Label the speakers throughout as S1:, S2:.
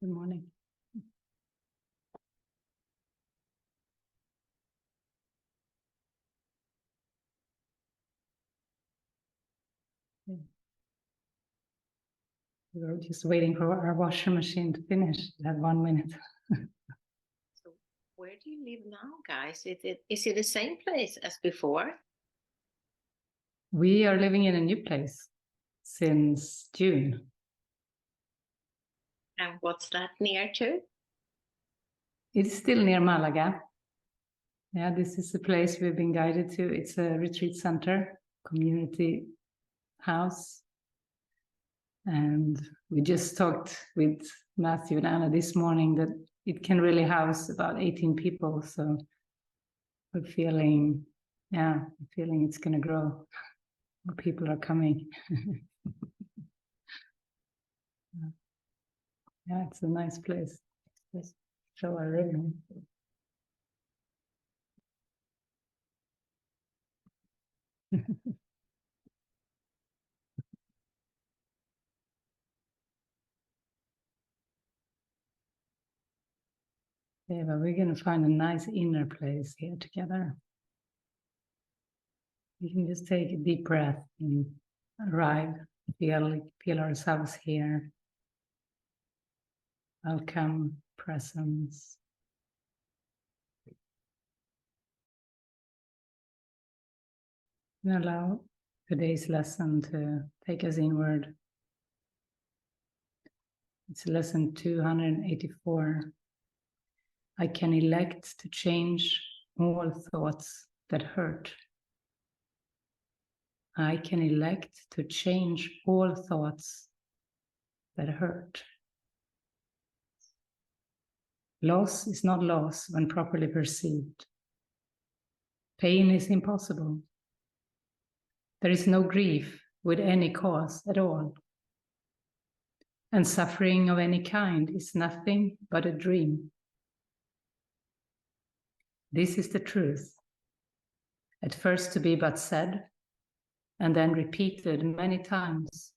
S1: Good morning. We were just waiting for our washer machine to finish. We had 1 minute.
S2: So where do you live now, guys? Is it the same place as before?
S1: We are living in a new place since June.
S2: And what's that near to?
S1: It's still near Málaga. Yeah, this is the place we've been guided to. It's a retreat center, community house. And we just talked with Matthew and Anna this morning that it can really house about 18 people. So we're feeling it's going to grow. More people are coming. Yeah, it's a nice place. Let's show our room. Yeah, but we're going to find a nice inner place here together. We can just take a deep breath and arrive, feel ourselves here. Welcome, presence. And allow today's lesson to take us inward. It's lesson 284. I can elect to change all thoughts that hurt. I can elect to change all thoughts that hurt. Loss is not loss when properly perceived. Pain is impossible. There is no grief with any cause at all. And suffering of any kind is nothing but a dream. This is the truth, at first to be but said, and then repeated many times,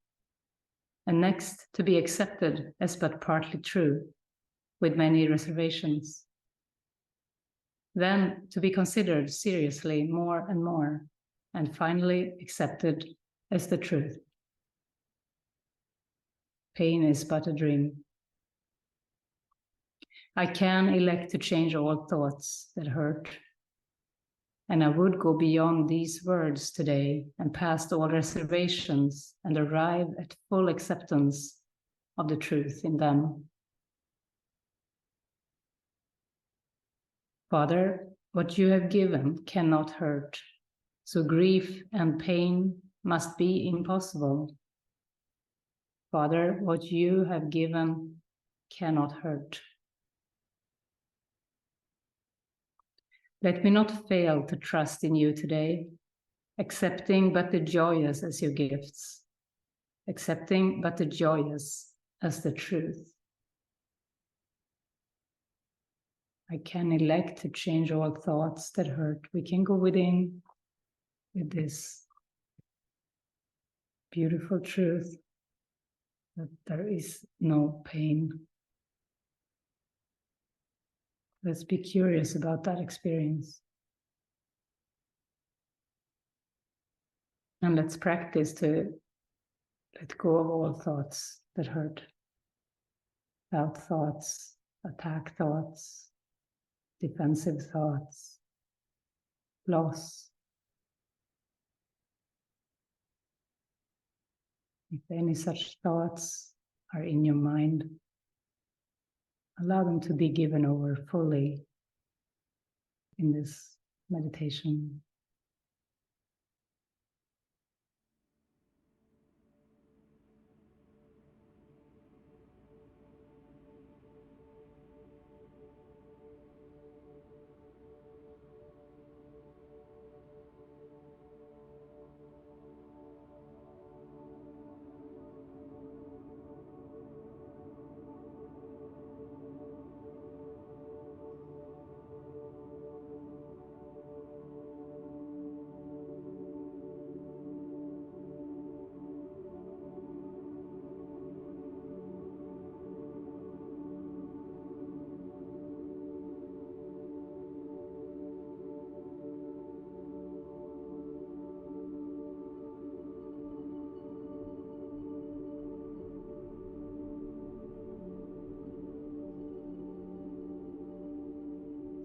S1: and next to be accepted as but partly true, with many reservations. Then to be considered seriously more and more, and finally accepted as the truth. Pain is but a dream. I can elect to change all thoughts that hurt. And I would go beyond these words today and past all reservations and arrive at full acceptance of the truth in them. Father, what you have given cannot hurt, so grief and pain must be impossible. Father, what you have given cannot hurt. Let me not fail to trust in you today, accepting but the joyous as your gifts, accepting but the joyous as the truth. I can elect to change all thoughts that hurt. We can go within with this beautiful truth that there is no pain. Let's be curious about that experience. And let's practice to let go of all thoughts that hurt. Doubt thoughts, attack thoughts, defensive thoughts, loss. If any such thoughts are in your mind, allow them to be given over fully in this meditation.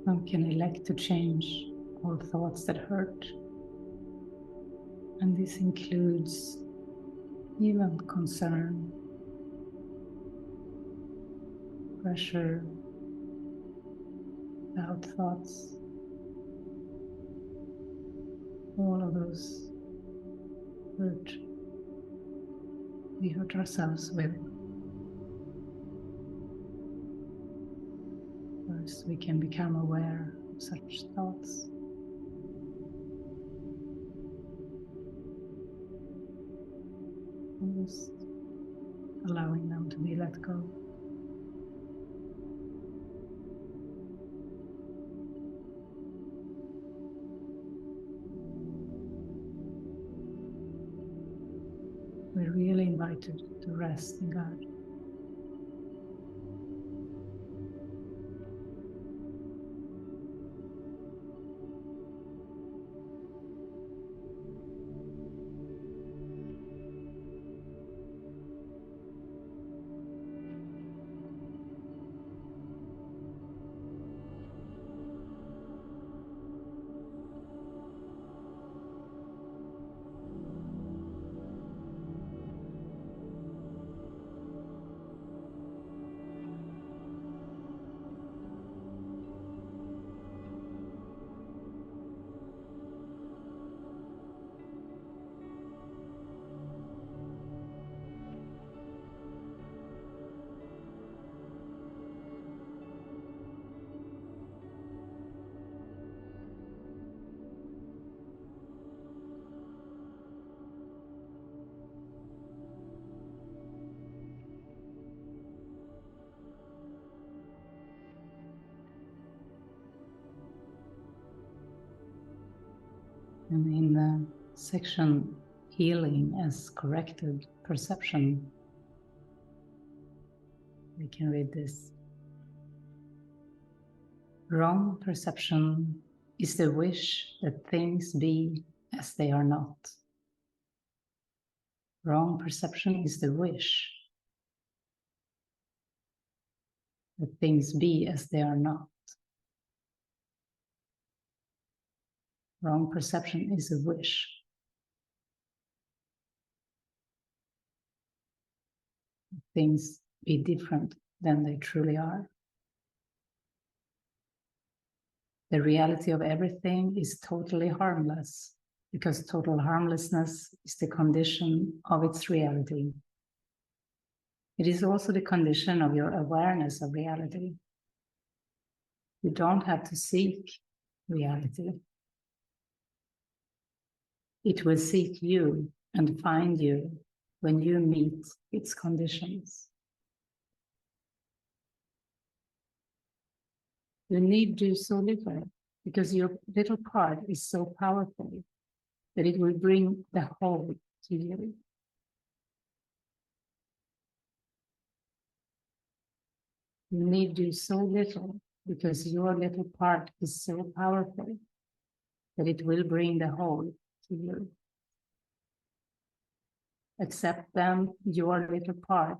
S1: Now we can elect to change all thoughts that hurt. And this includes even concern, pressure, doubt thoughts, all of those hurt we hurt ourselves with. First, we can become aware of such thoughts. And just allowing them to be let go. We're really invited to rest in God. And in the section Healing as Corrected Perception, we can read this. Wrong perception is the wish that things be as they are not. Wrong perception is the wish that things be as they are not. Wrong perception is a wish. Things be different than they truly are. The reality of everything is totally harmless, because total harmlessness is the condition of its reality. It is also the condition of your awareness of reality. You don't have to seek reality. It will seek you and find you when you meet its conditions. You need do so little, because your little part is so powerful that it will bring the whole to you. You need do so little, because your little part is so powerful that it will bring the whole to you. Accept then your little part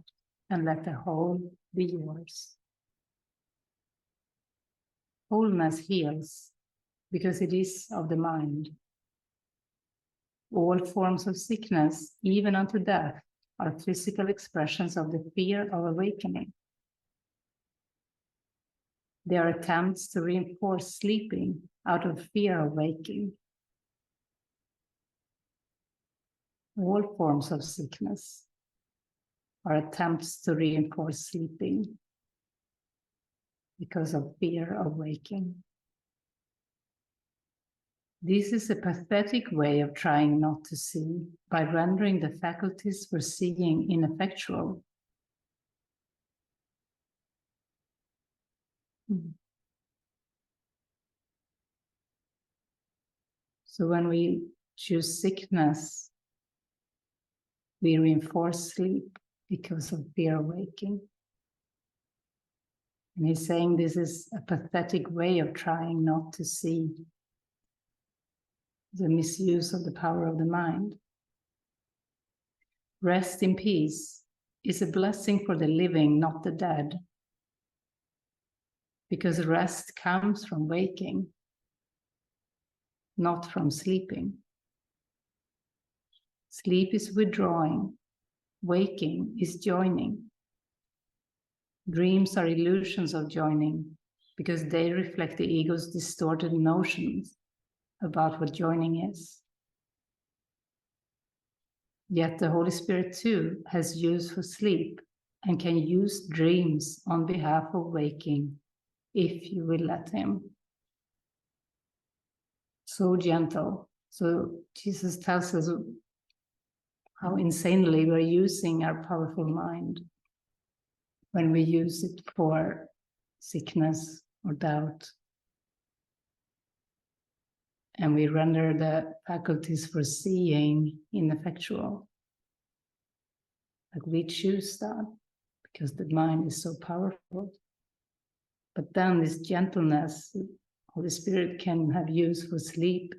S1: and let the whole be yours. Wholeness heals because it is of the mind. All forms of sickness, even unto death, are physical expressions of the fear of awakening. They are attempts to reinforce sleeping out of fear of waking. All forms of sickness are attempts to reinforce sleeping because of fear of waking. This is a pathetic way of trying not to see by rendering the faculties for seeing ineffectual. So when we choose sickness, we reinforce sleep because of fear of waking. And he's saying this is a pathetic way of trying not to see the misuse of the power of the mind. Rest in peace is a blessing for the living, not the dead. because rest comes from waking, not from sleeping. Sleep is withdrawing, waking is joining. Dreams are illusions of joining because they reflect the ego's distorted notions about what joining is. Yet the Holy Spirit too has use for sleep and can use dreams on behalf of waking if you will let him. So gentle. So Jesus tells us how insanely we're using our powerful mind when we use it for sickness or doubt. And we render the faculties for seeing ineffectual. Like we choose that because the mind is so powerful. But then this gentleness, Holy Spirit can have use for sleep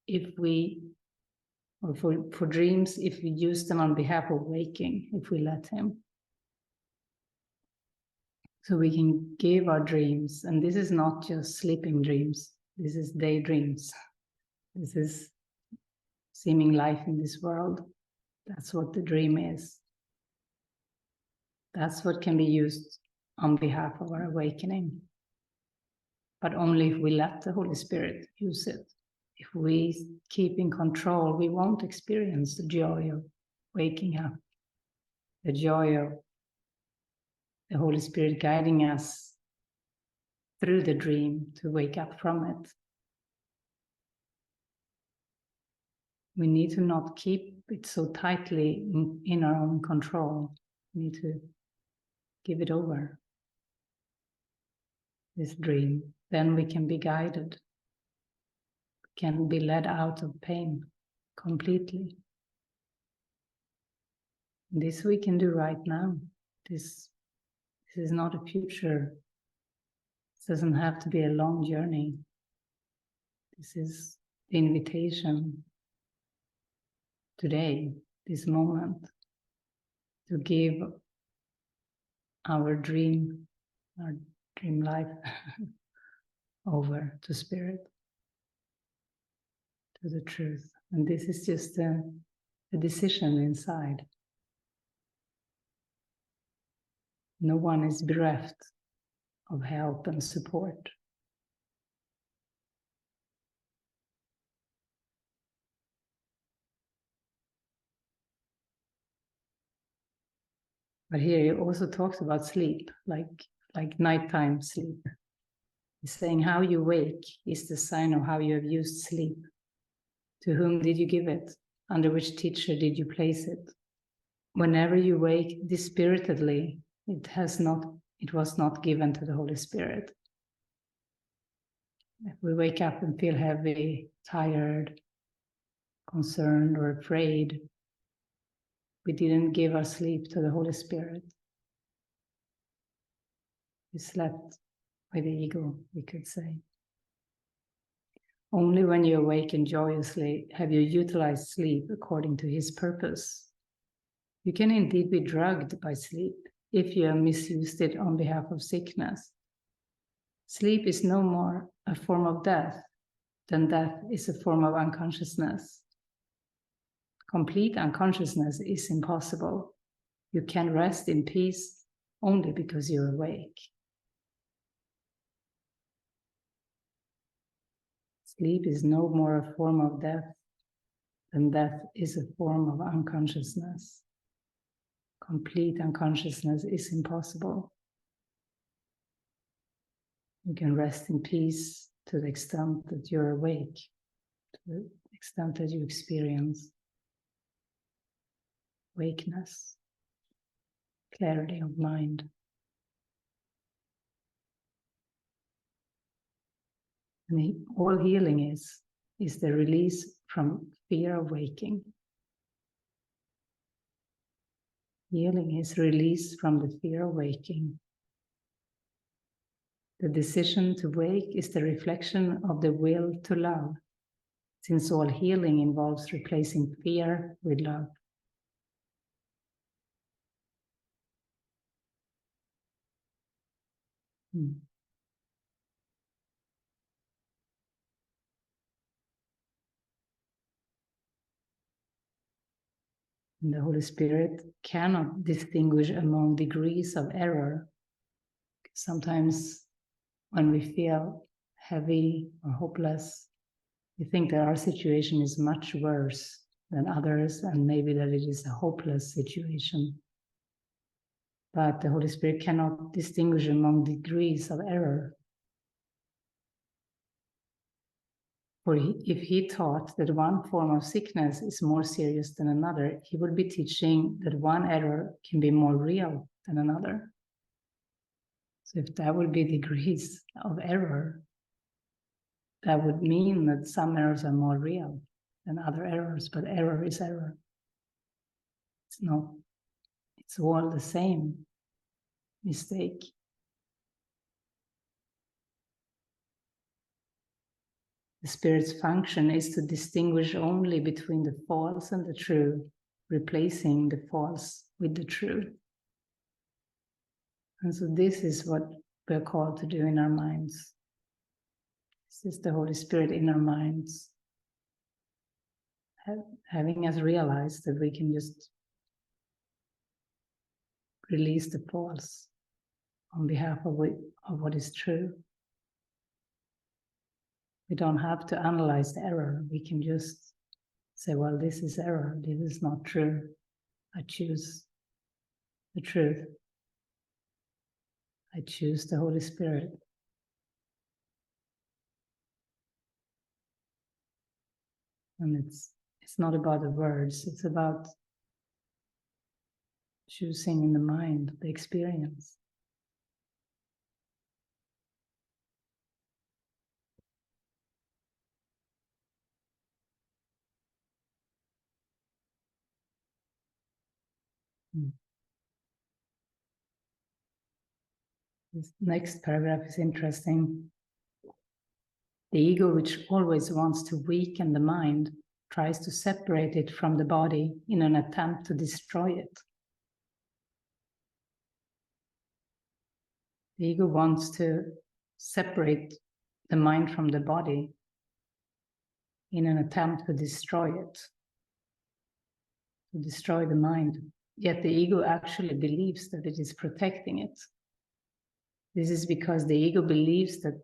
S1: if we, or for dreams, if we use them on behalf of waking, if we let him. So we can give our dreams, and this is not just sleeping dreams, this is daydreams. This is seeming life in this world. That's what the dream is. That's what can be used on behalf of our awakening. But only if we let the Holy Spirit use it. If we keep in control, we won't experience the joy of waking up, the joy of the Holy Spirit guiding us through the dream to wake up from it. We need to not keep it so tightly in our own control. We need to give it over, this dream. Then we can be guided, can be led out of pain completely. This we can do right now. This is not a future. This doesn't have to be a long journey. This is the invitation today, this moment, to give our dream life over to Spirit, to the truth. And this is just a decision inside. No one is bereft of help and support. But here he also talks about sleep, like nighttime sleep. He's saying how you wake is the sign of how you have used sleep. To whom did you give it? Under which teacher did you place it? Whenever you wake dispiritedly, it was not given to the Holy Spirit. If we wake up and feel heavy, tired, concerned, or afraid, we didn't give our sleep to the Holy Spirit. We slept by the ego, we could say. Only when you awaken joyously have you utilized sleep according to his purpose. You can indeed be drugged by sleep if you have misused it on behalf of sickness. Sleep is no more a form of death than death is a form of unconsciousness. Complete unconsciousness is impossible. You can rest in peace only because you're awake. Sleep is no more a form of death than death is a form of unconsciousness. Complete unconsciousness is impossible. You can rest in peace to the extent that you're awake, to the extent that you experience awakeness, clarity of mind. And all healing is the release from fear of waking. Healing is release from the fear of waking. The decision to wake is the reflection of the will to love, since all healing involves replacing fear with love. And the Holy Spirit cannot distinguish among degrees of error. Sometimes when we feel heavy or hopeless, we think that our situation is much worse than others, and maybe that it is a hopeless situation. But the Holy Spirit cannot distinguish among degrees of error. For if he taught that one form of sickness is more serious than another, he would be teaching that one error can be more real than another. So if that would be degrees of error, that would mean that some errors are more real than other errors, but error is error. It's not, it's all the same mistake. The Spirit's function is to distinguish only between the false and the true, replacing the false with the true. And so this is what we're called to do in our minds. This is the Holy Spirit in our minds, having us realize that we can just release the false on behalf of what is true. We don't have to analyze the error. We can just say, well, this is error. This is not true. I choose the truth. I choose the Holy Spirit. And it's not about the words. It's about choosing in the mind, the experience. This next paragraph is interesting. The ego, which always wants to weaken the mind, tries to separate it from the body in an attempt to destroy it. The ego wants to separate the mind from the body in an attempt to destroy it, to destroy the mind. Yet the ego actually believes that it is protecting it. This is because the ego believes that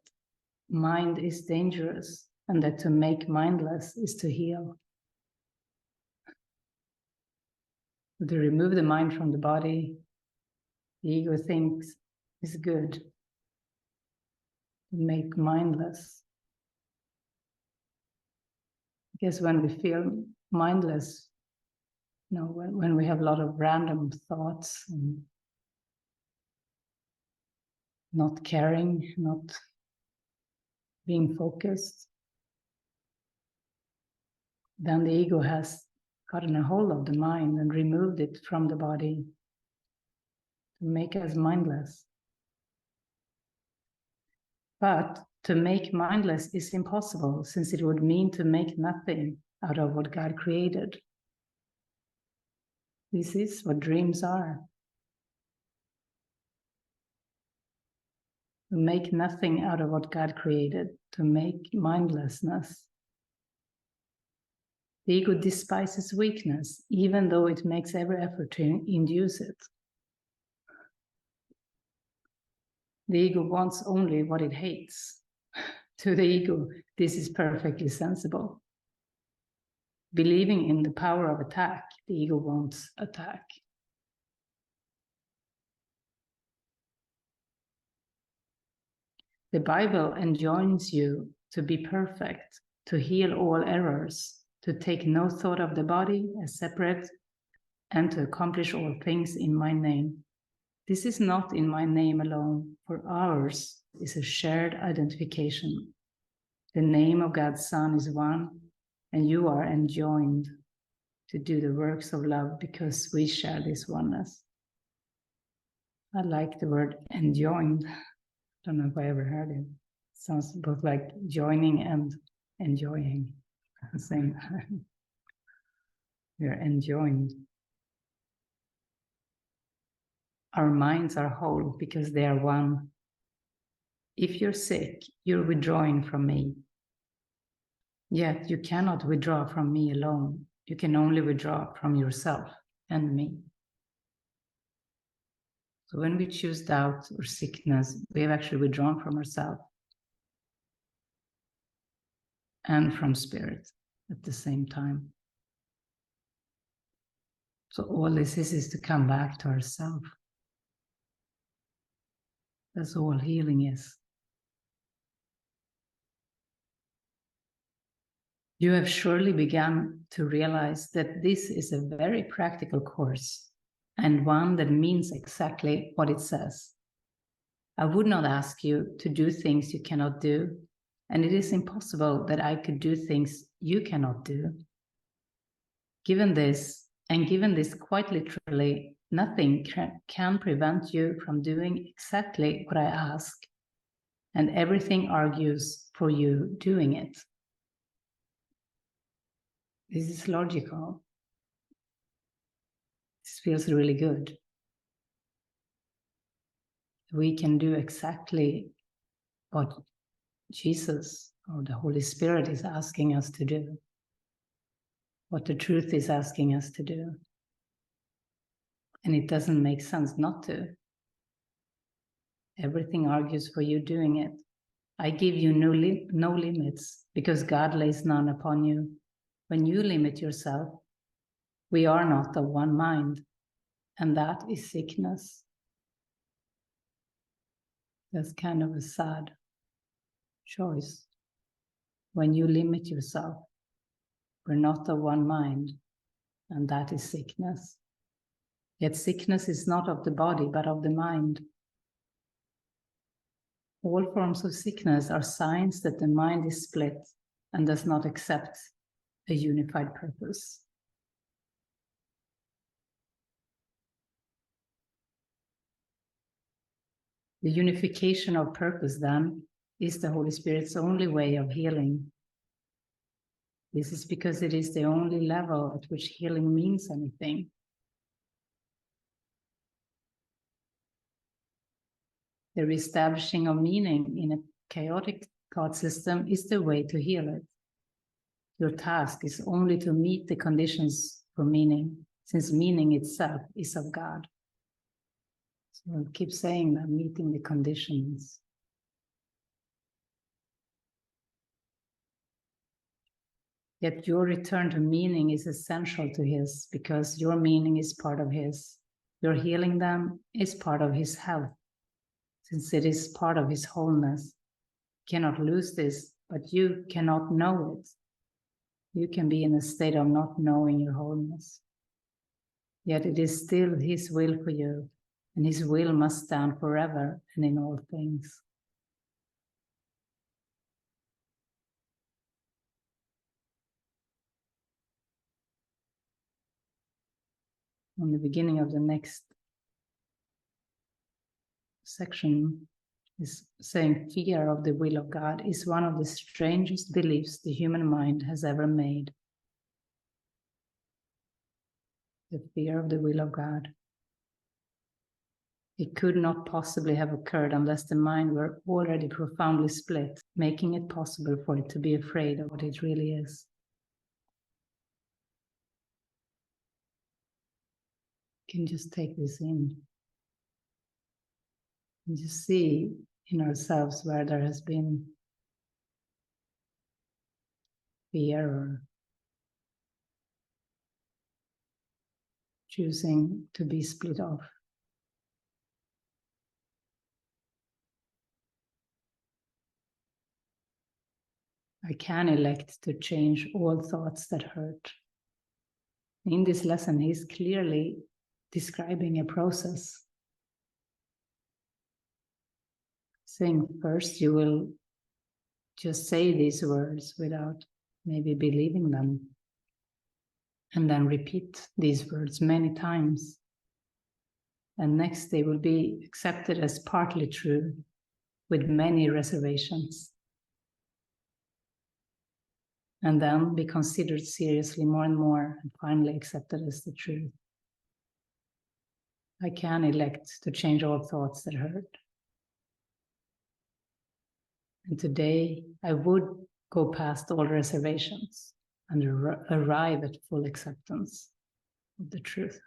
S1: mind is dangerous and that to make mindless is to heal. To remove the mind from the body, the ego thinks is good. To make mindless. Because when we feel mindless, you know, when we have a lot of random thoughts and not caring, not being focused, then the ego has gotten a hold of the mind and removed it from the body to make us mindless. But to make mindless is impossible, since it would mean to make nothing out of what God created. This is what dreams are. To make nothing out of what God created, to make mindlessness. The ego despises weakness, even though it makes every effort to induce it. The ego wants only what it hates. To the ego, this is perfectly sensible. Believing in the power of attack, the ego wants attack. The Bible enjoins you to be perfect, to heal all errors, to take no thought of the body as separate, and to accomplish all things in my name. This is not in my name alone, for ours is a shared identification. The name of God's Son is one, and you are enjoined to do the works of love because we share this oneness. I like the word enjoined. I don't know if I ever heard it. It sounds both like joining and enjoying at the same time. We are enjoined. Our minds are whole because they are one. If you're sick, you're withdrawing from me. Yet you cannot withdraw from me alone. You can only withdraw from yourself. and me. So when we choose doubt or sickness, we have actually withdrawn from ourselves and from spirit at the same time. So all this is to come back to ourselves. That's all healing is. You have surely begun to realize that this is a very practical course and one that means exactly what it says. I would not ask you to do things you cannot do, and it is impossible that I could do things you cannot do. Given this, and given this quite literally, nothing can prevent you from doing exactly what I ask, and everything argues for you doing it. This is logical. This feels really good. We can do exactly what Jesus or the Holy Spirit is asking us to do, what the truth is asking us to do. And it doesn't make sense not to. Everything argues for you doing it. I give you no limits because God lays none upon you. When you limit yourself, we are not of one mind, and that is sickness. That's kind of a sad choice. When you limit yourself, we're not of one mind, and that is sickness. Yet sickness is not of the body, but of the mind. All forms of sickness are signs that the mind is split and does not accept a unified purpose. The unification of purpose, then, is the Holy Spirit's only way of healing. This is because it is the only level at which healing means anything. The reestablishing of meaning in a chaotic thought system is the way to heal it. Your task is only to meet the conditions for meaning, since meaning itself is of God. So I'll keep saying that, meeting the conditions. Yet your return to meaning is essential to His, because your meaning is part of His. Your healing then is part of His health, since it is part of His wholeness. You cannot lose this, but you cannot know it. You can be in a state of not knowing your wholeness. Yet it is still His will for you, and His will must stand forever and in all things. On the beginning of the next section is saying, fear of the will of God is one of the strangest beliefs the human mind has ever made. The fear of the will of God. It could not possibly have occurred unless the mind were already profoundly split, making it possible for it to be afraid of what it really is. You can just take this in and just see in ourselves where there has been fear or choosing to be split off. I can elect to change all thoughts that hurt. In this lesson, he's clearly describing a process. Saying first you will just say these words without maybe believing them. And then repeat these words many times. And next they will be accepted as partly true with many reservations. And then be considered seriously more and more and finally accepted as the truth. I can elect to change all thoughts that hurt. And today I would go past all reservations and arrive at full acceptance. of the truth.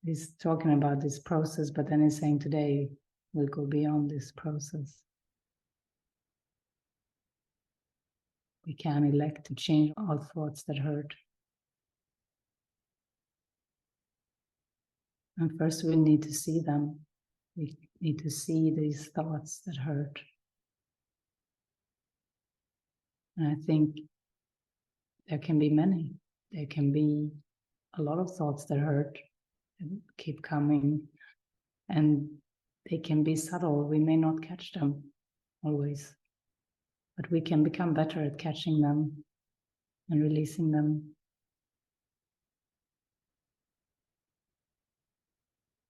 S1: He's talking about this process, but then he's saying today we'll go beyond this process. We can elect to change all thoughts that hurt. And first we need to see them. We need to see these thoughts that hurt. And I think there can be many. There can be a lot of thoughts that hurt and keep coming. And they can be subtle. We may not catch them always. But we can become better at catching them and releasing them.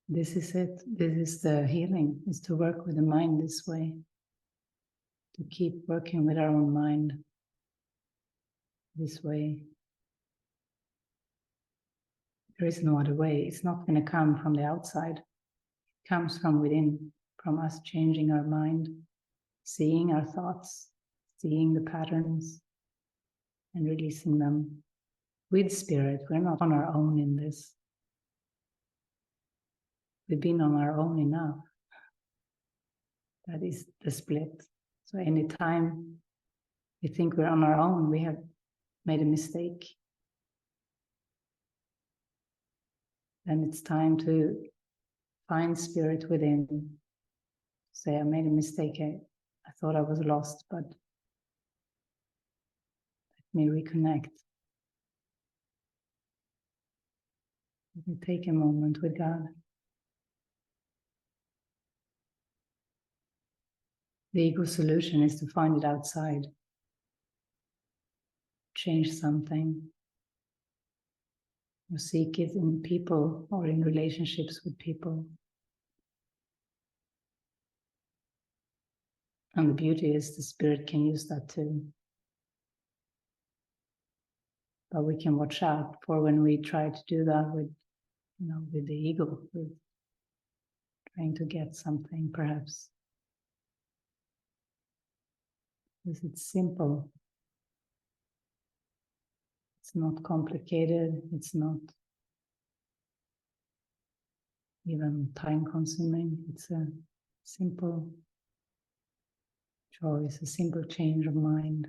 S1: This is it. This is the healing, is to work with the mind this way. To keep working with our own mind this way. There is no other way. It's not going to come from the outside. It comes from within, from us changing our mind, seeing our thoughts, seeing the patterns, and releasing them with spirit. We're not on our own in this. We've been on our own enough. That is the split. So anytime we think we're on our own, we have made a mistake. Then it's time to find spirit within. Say, I made a mistake. I thought I was lost, but let me reconnect. Let me take a moment with God. The ego solution is to find it outside. Change something. Or seek it in people or in relationships with people. And the beauty is the spirit can use that too. But we can watch out for when we try to do that with, with the ego, with trying to get something perhaps. Because it's simple. It's not complicated. It's not even time-consuming. It's a simple choice, a simple change of mind.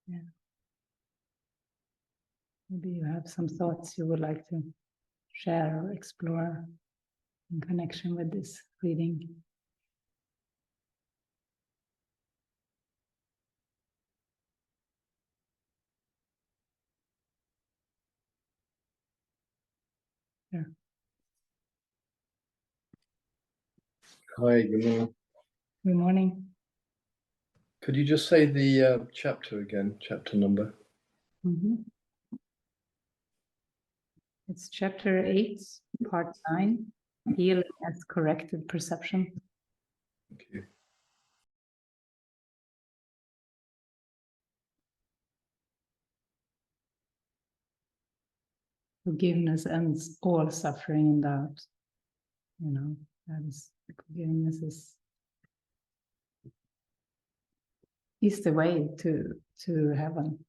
S1: Yeah. Maybe you have some thoughts you would like to share or explore in connection with this reading. Sure.
S3: Hi, good morning.
S1: Good morning.
S3: Could you just say the chapter again, chapter number?
S1: Mm-hmm. It's chapter 8, part 9, Healing as Corrected Perception.
S3: Thank you.
S1: Forgiveness ends all suffering and doubt. That is, forgiveness is the way to heaven.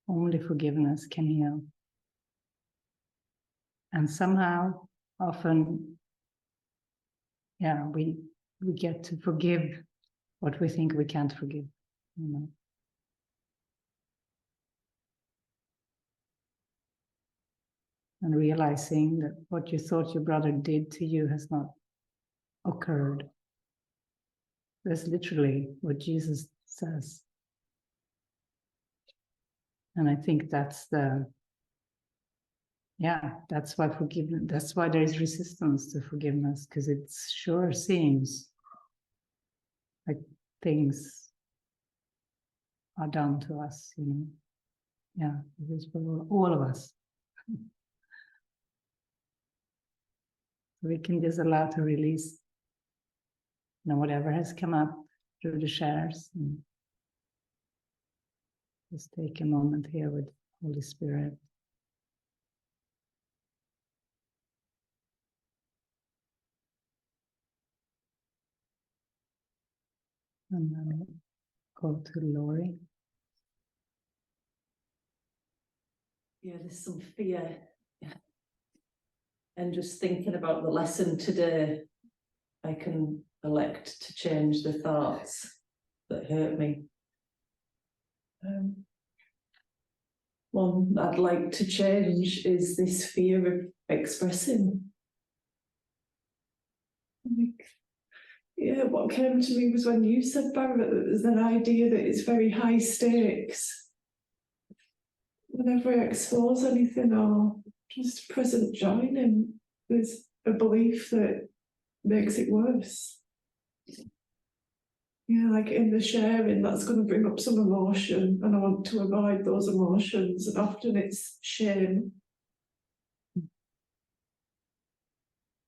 S1: Only forgiveness can heal. And somehow, often, we get to forgive what we think we can't forgive. And realizing that what you thought your brother did to you has not occurred. That's literally what Jesus says. And I think that's that's why forgiveness, that's why there is resistance to forgiveness, because it sure seems like things are done to us, Yeah, it is for all of us. We can just allow to release whatever has come up through the shares. And just take a moment here with Holy Spirit. and then go to Lori.
S4: Yeah, there's some fear. And just thinking about the lesson today, I can elect to change the thoughts that hurt me. One I'd like to change is this fear of expressing. Yeah, what came to me was when you said, Barret, that there's an idea that it's very high stakes. Whenever I expose anything or just present joining, there's a belief that makes it worse. Yeah, like in the sharing, that's going to bring up some emotion, and I want to avoid those emotions, and often it's shame.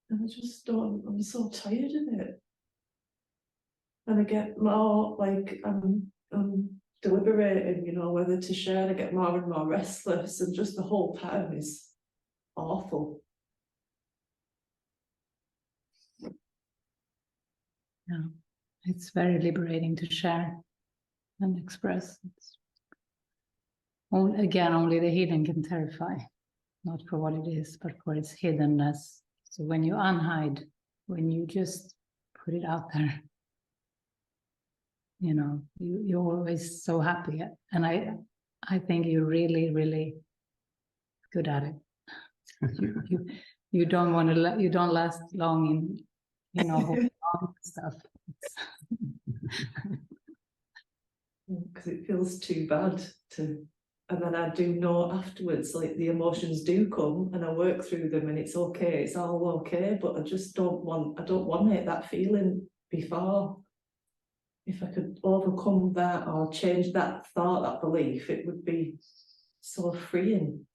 S4: And I just don't, I'm so tired of it. And I get more like, I'm deliberating, you know, whether to share, and I get more and more restless, and just the whole time is awful.
S1: Yeah, it's very liberating to share and express. Again, only the hidden can terrify, not for what it is, but for its hiddenness. So when you unhide, when you just put it out there, you know, you're always so happy. And I think you're really, really good at it. You don't want to, you don't last long in, you know, holding on to stuff.
S4: Because it feels too bad to, and then I do know afterwards, like the emotions do come and I work through them and it's okay, it's all okay, but I just don't want that feeling before. If I could overcome that or change that thought, that belief, it would be so freeing.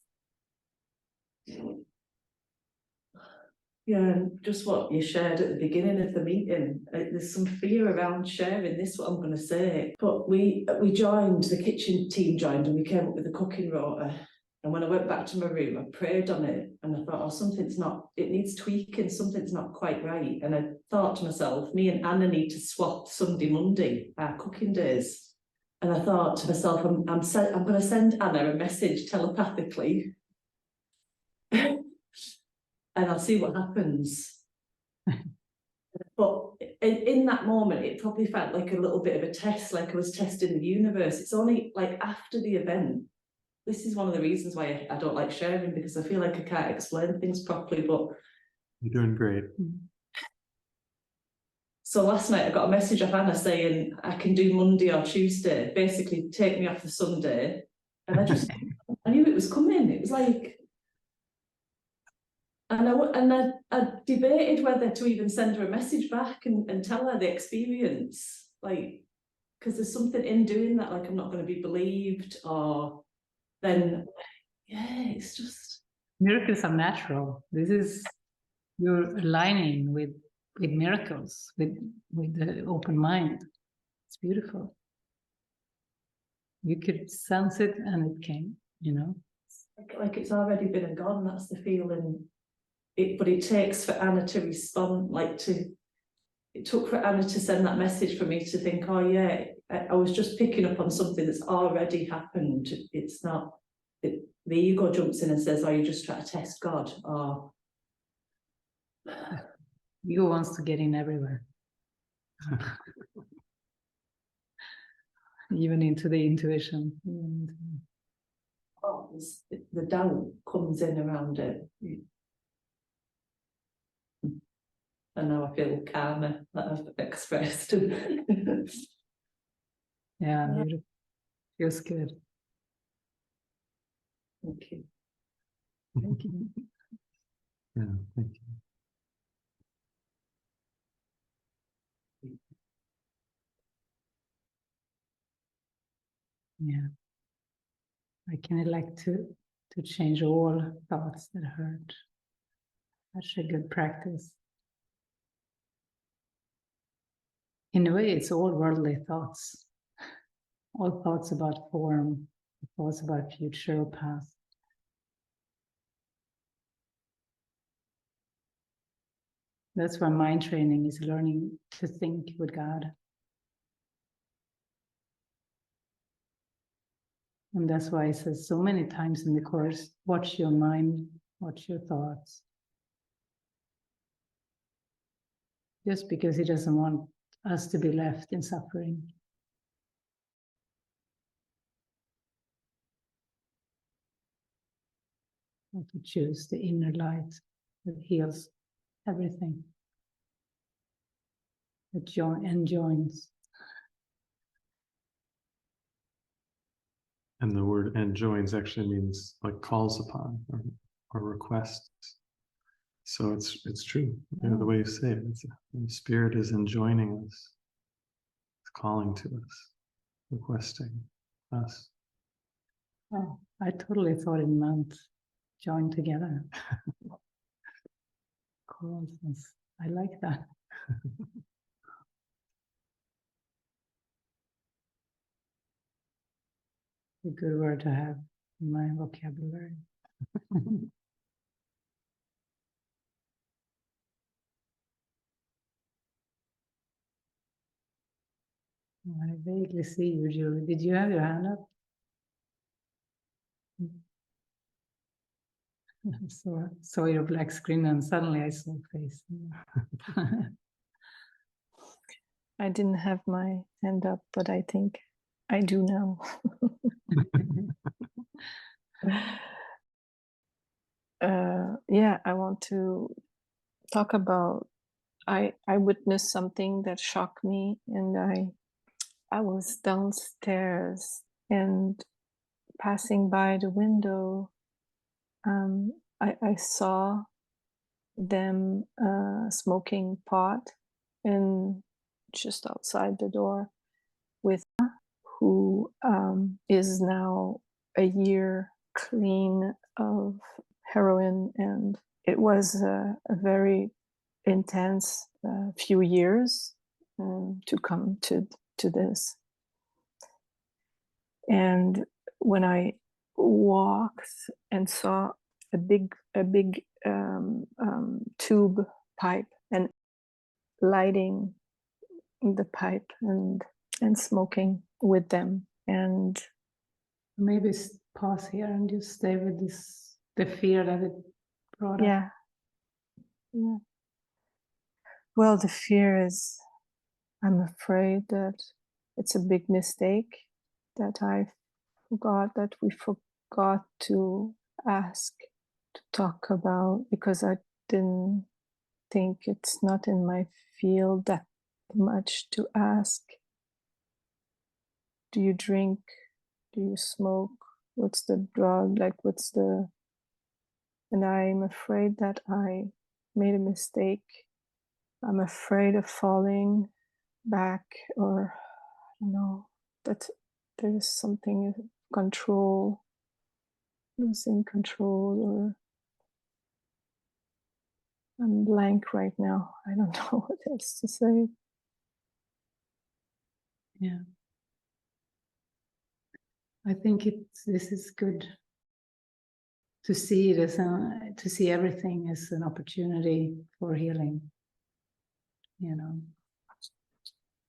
S4: Yeah, and just what you shared at the beginning of the meeting, there's some fear around sharing this, what I'm going to say. But we joined, the kitchen team joined, and we came up with a cooking rota. And when I went back to my room, I prayed on it, and I thought, oh, something's not, it needs tweaking, something's not quite right. And I thought to myself, me and Anna need to swap Sunday, Monday, our cooking days. And I thought to myself, I'm going to send Anna a message telepathically. And I'll see what happens. But in that moment, it probably felt like a little bit of a test, like I was testing the universe. It's only like after the event. This is one of the reasons why I don't like sharing, because I feel like I can't explain things properly, but...
S5: You're doing great.
S4: So last night I got a message off Anna saying I can do Monday or Tuesday, basically take me off the Sunday. And I knew it was coming. It was like... And I debated whether to even send her a message back and tell her the experience, like, because there's something in doing that, like I'm not going to be believed, or then, yeah, it's just...
S1: Miracles are natural. This is, you're aligning with miracles, with the open mind. It's beautiful. You could sense it and it came, you know.
S4: Like it's already been and gone, that's the feeling. But it takes for Anna to respond, it took for Anna to send that message for me to think, oh yeah, I was just picking up on something that's already happened. It's not, the ego jumps in and says, oh, you're just trying to test God, or...
S1: Ego wants to get in everywhere. Even into the intuition.
S4: Oh, the doubt comes in around it. And now I feel calmer that I've expressed.
S1: Yeah, beautiful. Feels good.
S4: Thank you.
S1: Thank you.
S5: Yeah, thank you.
S1: Yeah. I can elect to change all thoughts that hurt. That's a good practice. In a way, it's all worldly thoughts. All thoughts about form, thoughts about future or past. That's why mind training is learning to think with God. And that's why it says so many times in the course, watch your mind, watch your thoughts. Just because he doesn't want us to be left in suffering. Or to choose the inner light that heals everything. That joins.
S5: And the word enjoins actually means like calls upon or requests. So it's true. You know, the way you say it, the spirit is enjoining us. It's calling to us, requesting us.
S1: Oh, I totally thought it meant join together. Calls us. I like that. A good word to have in my vocabulary. I vaguely see you, Julie. Did you have your hand up? I saw your black screen and suddenly I saw a face.
S6: I didn't have my hand up, but I think I do now. Yeah, I want to talk about, I witnessed something that shocked me, and I was downstairs and passing by the window. I saw them smoking pot and just outside the door with who is now a year clean of heroin, and it was a very intense few years to come to this. And when I walked and saw a big tube pipe and lighting the pipe and smoking with them, and
S1: Maybe pause here and just stay with this, the fear that it brought up.
S6: yeah. Well, the fear is, I'm afraid that it's a big mistake that we forgot to ask, to talk about, because I didn't think it's not in my field that much to ask. Do you drink? Do you smoke? What's the drug? And I'm afraid that I made a mistake. I'm afraid of falling back, or I don't know, that there is something, control, losing control, or I'm blank right now. I don't know what else to say.
S1: Yeah. I think this is good to see it as to see everything as an opportunity for healing, you know.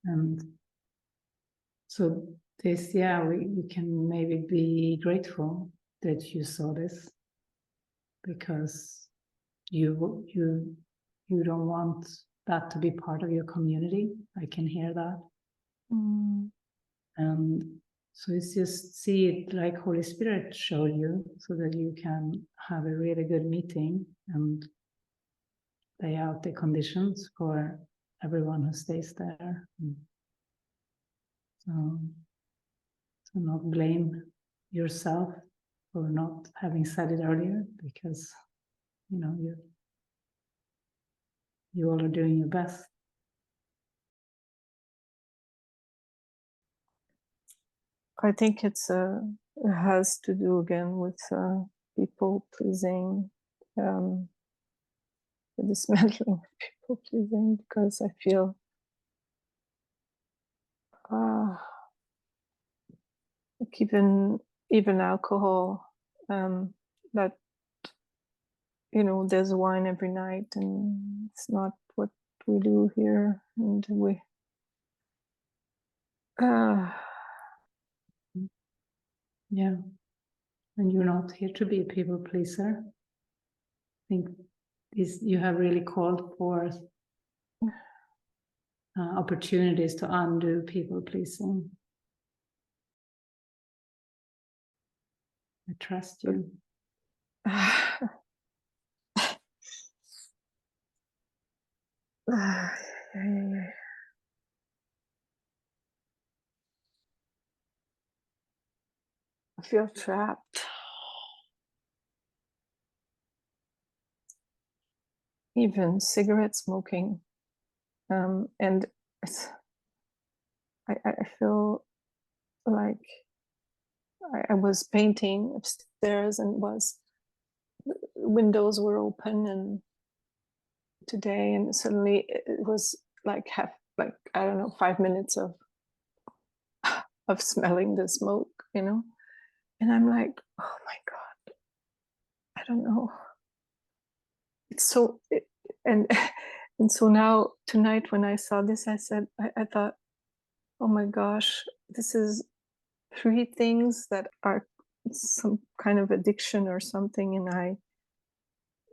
S1: And so this, yeah, we can maybe be grateful that you saw this, because you don't want that to be part of your community. I can hear that. And so it's just see it like Holy Spirit showed you, so that you can have a really good meeting and lay out the conditions for everyone who stays there. So not blame yourself for not having said it earlier, because you know you all are doing your best.
S6: I think it has to do again with people pleasing, the dismantling of people pleasing, because I feel like even alcohol, that, you know, there's wine every night, and it's not what we do here, and we
S1: Yeah. And you're not here to be a people pleaser. I think you have really called for opportunities to undo people pleasing. I trust you.
S6: I feel trapped. Even cigarette smoking. And I feel like I was painting upstairs and windows were open and today, and suddenly it was like I don't know, 5 minutes of smelling the smoke, and I'm like, oh my God, I don't know. It's so and so now tonight when I saw this, I said, I thought, oh my gosh, this is 3 things that are some kind of addiction or something,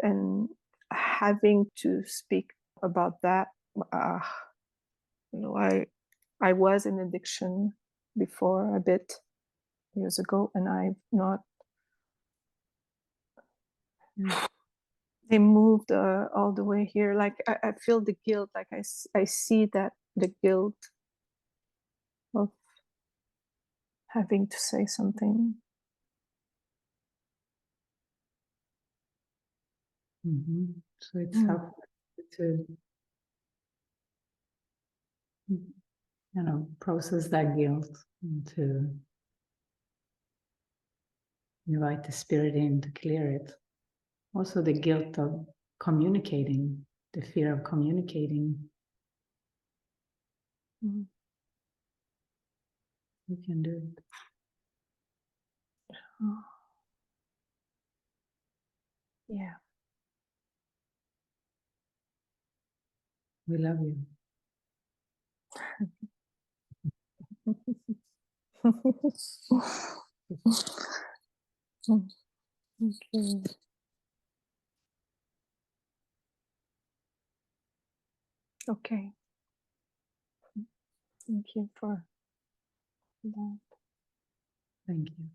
S6: and having to speak about that. I was in addiction before a bit years ago, and I've not. They moved all the way here. Like I feel the guilt. Like I see that the guilt of having to say something.
S1: So it's helpful to, process that guilt and to invite the spirit in to clear it. Also the guilt of communicating, the fear of communicating. You can do it.
S6: Oh. Yeah.
S1: We love you.
S6: Thank you. Okay. Thank you for that.
S1: Thank you.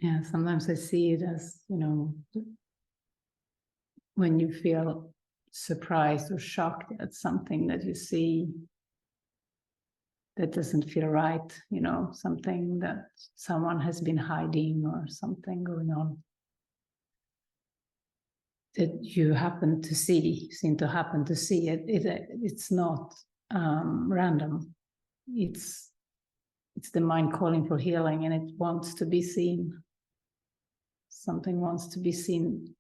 S1: Yeah, sometimes I see it as, when you feel surprised or shocked at something that you see that doesn't feel right, something that someone has been hiding or something going on that you seem to happen to see it. It's not random. It's the mind calling for healing, and it wants to be seen. Something wants to be seen.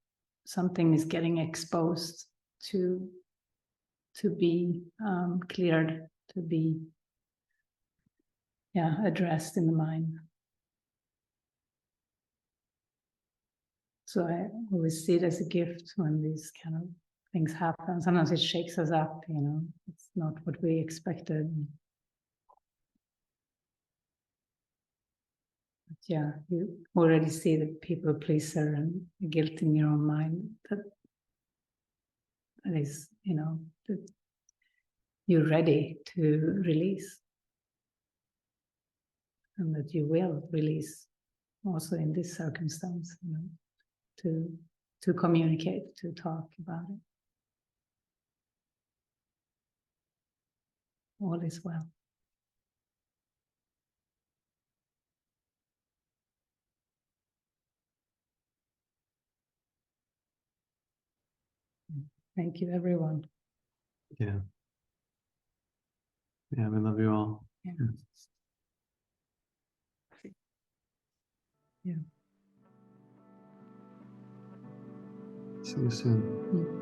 S1: Something is getting exposed to be cleared, to be addressed in the mind. So I always see it as a gift when these kind of things happen. Sometimes it shakes us up, it's not what we expected. But yeah, you already see the people pleaser and the guilt in your own mind. That is, that you're ready to release. And that you will release also in this circumstance, to communicate, to talk about it. All is well. Thank you, everyone.
S5: Yeah. Yeah, we love you all.
S1: Yeah. Yeah.
S5: See you soon.